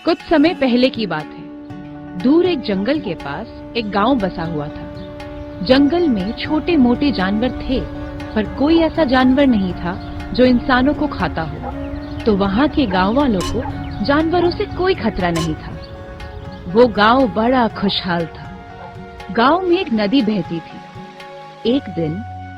कुछ समय पहले की बात है। दूर एक जंगल के पास एक गांव बसा हुआ था। जंगल में छोटे मोटे जानवर थे, पर कोई ऐसा जानवर नहीं था जो इंसानों को खाता हो। तो वहां के गांव वालों को जानवरों से कोई खतरा नहीं था। वो गांव बड़ा खुशहाल था। गांव में एक नदी बहती थी। एक दिन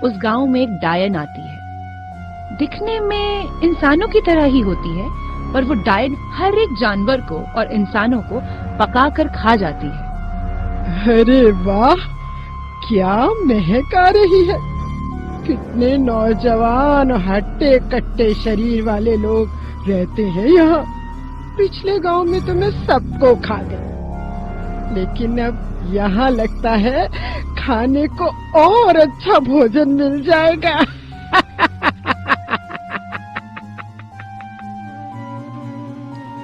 उस गांव में एक डायन आती है। दिखने में इंसानों की तरह ही होती है, पर वो डायन हर एक जानवर को और इंसानों को पकाकर खा जाती है। अरे वाह, क्या महक आ रही है। कितने नौजवान हट्टे कट्टे शरीर वाले लोग रहते हैं यहाँ। पिछले गांव में तो मैं सबको खा गई, लेकिन अब यहाँ लगता है खाने को और अच्छा भोजन मिल जाएगा।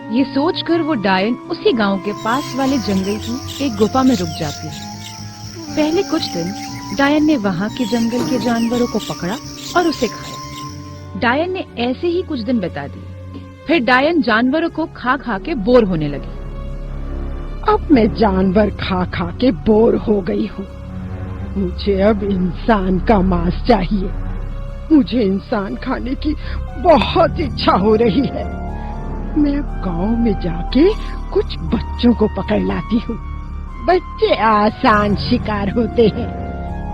ये सोचकर वो डायन उसी गांव के पास वाले जंगल की एक गुफा में रुक जाती है। पहले कुछ दिन डायन ने वहां के जंगल के जानवरों को पकड़ा और उसे खाया। डायन ने ऐसे ही कुछ दिन बिता दिए। फिर डायन जानवरों को खा खा के बोर होने लगी। अब मैं जानवर खा खा के बोर हो गई हूँ। मुझे अब इंसान का मांस चाहिए। मुझे इंसान खाने की बहुत इच्छा हो रही है। मैं गांव में जाके कुछ बच्चों को पकड़ लाती हूँ। बच्चे आसान शिकार होते हैं।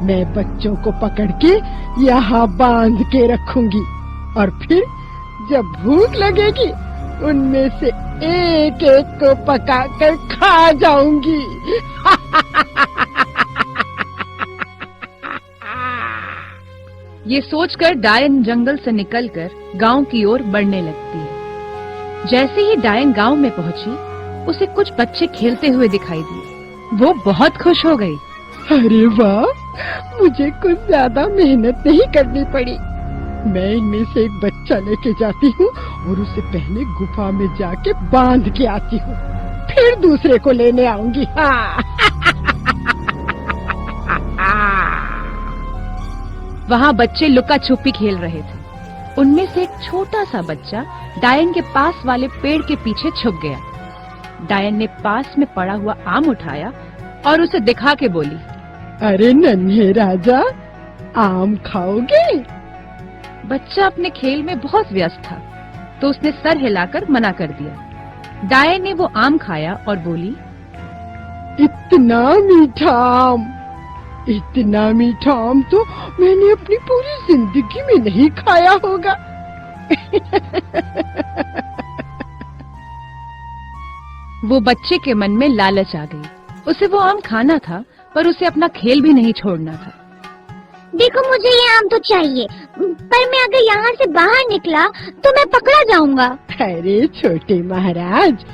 मैं बच्चों को पकड़ के यहाँ बांध के रखूंगी और फिर जब भूख लगेगी उनमें से एक एक को पकाकर खा जाऊंगी। ये सोचकर डायन जंगल से निकलकर गांव की ओर बढ़ने लगती है। जैसे ही डायन गांव में पहुंची, उसे कुछ बच्चे खेलते हुए दिखाई दिए। वो बहुत खुश हो गई। अरे वाह, मुझे कुछ ज्यादा मेहनत नहीं करनी पड़ी। मैं इनमें से एक बच्चा लेके जाती हूँ और उसे पहले गुफा में जाके बांध के आती हूँ, फिर दूसरे को लेने आऊंगी। हाँ। वहाँ बच्चे लुका छुपी खेल रहे थे। उनमें से एक छोटा सा बच्चा डायन के पास वाले पेड़ के पीछे छुप गया। डायन ने पास में पड़ा हुआ आम उठाया और उसे दिखा के बोली, अरे नन्हे राजा, आम खाओगे? बच्चा अपने खेल में बहुत व्यस्त था, तो उसने सर हिलाकर मना कर दिया। डायन ने वो आम खाया और बोली, इतना मीठा आम, इतना मीठा आम तो मैंने अपनी पूरी जिंदगी में नहीं खाया होगा। वो बच्चे के मन में लालच आ गई। उसे वो आम खाना था, पर उसे अपना खेल भी नहीं छोड़ना था। देखो, मुझे ये आम तो चाहिए, पर मैं अगर यहाँ से बाहर निकला तो मैं पकड़ा जाऊंगा। अरे छोटे महाराज,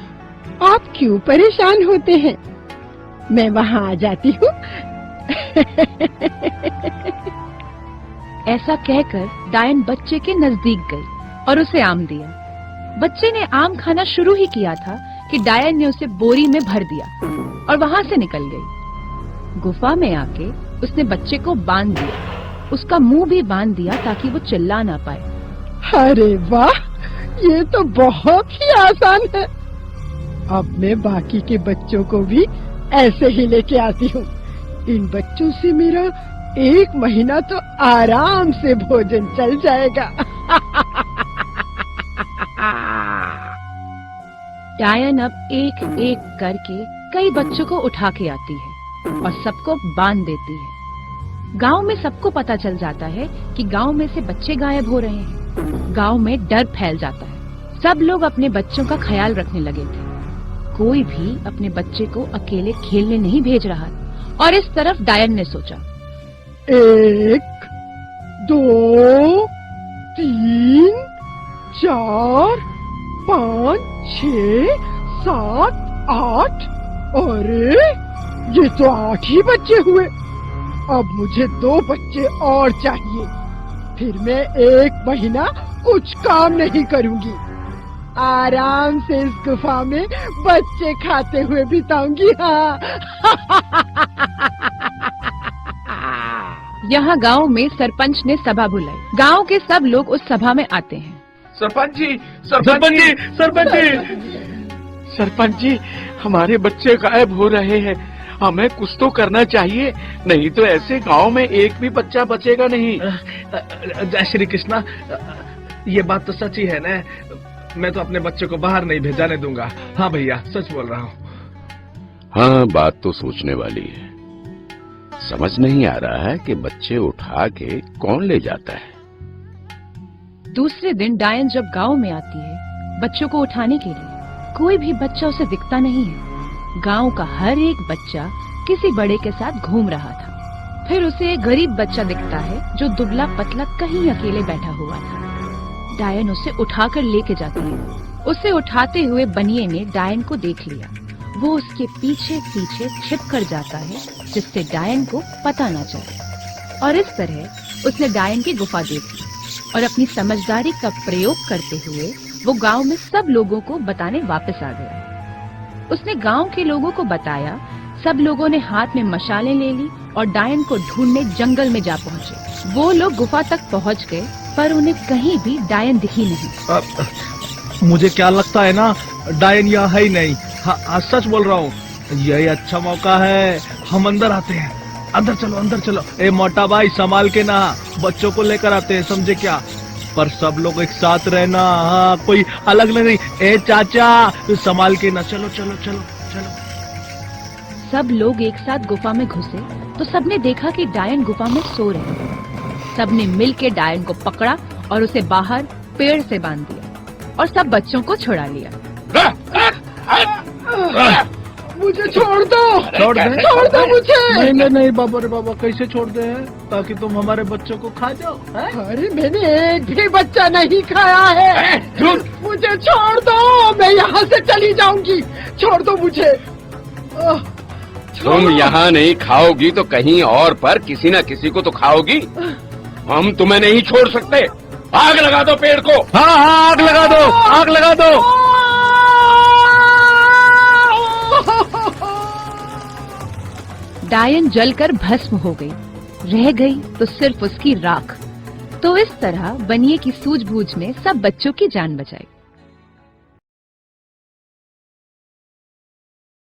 आप क्यों परेशान होते हैं? मैं वहाँ आ जाती हूँ। ऐसा कहकर डायन बच्चे के नजदीक गई और उसे आम दिया। बच्चे ने आम खाना शुरू ही किया था कि डायन ने उसे बोरी में भर दिया और वहां से निकल गई। गुफा में आके उसने बच्चे को बांध दिया। उसका मुंह भी बांध दिया ताकि वो चिल्ला ना पाए। अरे वाह, ये तो बहुत ही आसान है। अब मैं बाकी के बच्चों को भी ऐसे ही लेके आती हूँ। इन बच्चों से मेरा 1 महीना तो आराम से भोजन चल जाएगा। डायन अब एक एक करके कई बच्चों को उठा के आती है और सबको बांध देती है। गांव में सबको पता चल जाता है कि गांव में से बच्चे गायब हो रहे हैं। गांव में डर फैल जाता है। सब लोग अपने बच्चों का ख्याल रखने लगे थे। कोई भी अपने बच्चे को अकेले खेलने नहीं भेज रहा। और इस तरफ डायन ने सोचा, 1 2 3 4 5 6 7 8। अरे, ये तो 8 ही बच्चे हुए। अब मुझे 2 बच्चे और चाहिए, फिर मैं 1 महीना कुछ काम नहीं करूंगी। आराम से इस गुफा में बच्चे खाते हुए बिताऊंगी। हाँ। यहाँ गांव में सरपंच ने सभा बुलाई। गांव के सब लोग उस सभा में आते हैं। सरपंच जी, सरपंच जी, सरपंच जी, सरपंच जी, हमारे बच्चे गायब हो रहे हैं। हमें कुछ तो करना चाहिए, नहीं तो ऐसे गांव में एक भी बच्चा बचेगा नहीं। जय श्री कृष्णा, ये बात तो सच ही है ना। मैं तो अपने बच्चे को बाहर नहीं भेजाने दूंगा। हाँ भैया, सच बोल रहा हूँ। हाँ, बात तो सोचने वाली है। समझ नहीं आ रहा है कि बच्चे उठा के कौन ले जाता है। दूसरे दिन डायन जब गांव में आती है बच्चों को उठाने के लिए, कोई भी बच्चा उसे दिखता नहीं है। गांव का हर एक बच्चा किसी बड़े के साथ घूम रहा था। फिर उसे एक गरीब बच्चा दिखता है जो दुबला पतला कहीं अकेले बैठा हुआ था। डायन उसे उठाकर लेके जाती है। उसे उठाते हुए बनिए ने डायन को देख लिया। वो उसके पीछे पीछे छिप कर जाता है जिससे डायन को पता न चले। और इस तरह उसने डायन की गुफा देख ली और अपनी समझदारी का प्रयोग करते हुए वो गांव में सब लोगों को बताने वापस आ गया। उसने गांव के लोगों को बताया। सब लोगों ने हाथ में मशालें ले ली और डायन को ढूंढने जंगल में जा पहुंचे। वो लोग गुफा तक पहुंच गए पर उन्हें कहीं भी डायन दिखी नहीं। मुझे क्या लगता है ना, डायन यहाँ है ही नहीं। हाँ, सच बोल रहा हूँ। यही अच्छा मौका है, हम अंदर आते हैं। अंदर चलो, अंदर चलो। ए मोटा भाई, संभाल के ना, बच्चों को लेकर आते हैं, समझे क्या? पर सब लोग एक साथ रहना। हाँ, कोई अलग नहीं। ए चाचा, संभाल के ना। चलो चलो चलो चलो। सब लोग एक साथ गुफा में घुसे तो सबने देखा कि डायन गुफा में सो रहे हैं। सबने मिलकर डायन को पकड़ा और उसे बाहर पेड़ से बांध दिया और सब बच्चों को छुड़ा लिया। मुझे छोड़ दो, छोड़ दे, छोड़ दो मुझे। नहीं नहीं बाबा रे बाबा, कैसे छोड़ दे ताकि तुम हमारे बच्चों को खा जाओ? अरे मैंने एक भी बच्चा नहीं खाया है। मुझे छोड़ दो, मैं यहाँ से चली जाऊंगी। छोड़ दो मुझे। तुम यहाँ नहीं खाओगी तो कहीं और पर किसी न किसी को तो खाओगी। हम तुम्हें नहीं छोड़ सकते। आग लगा दो पेड़ को। हाँ हाँ, आग लगा दो, आग लगा दो। डायन जलकर भस्म हो गई। रह गई तो सिर्फ उसकी राख। तो इस तरह बनिए की सूझबूझ ने सब बच्चों की जान बचाई।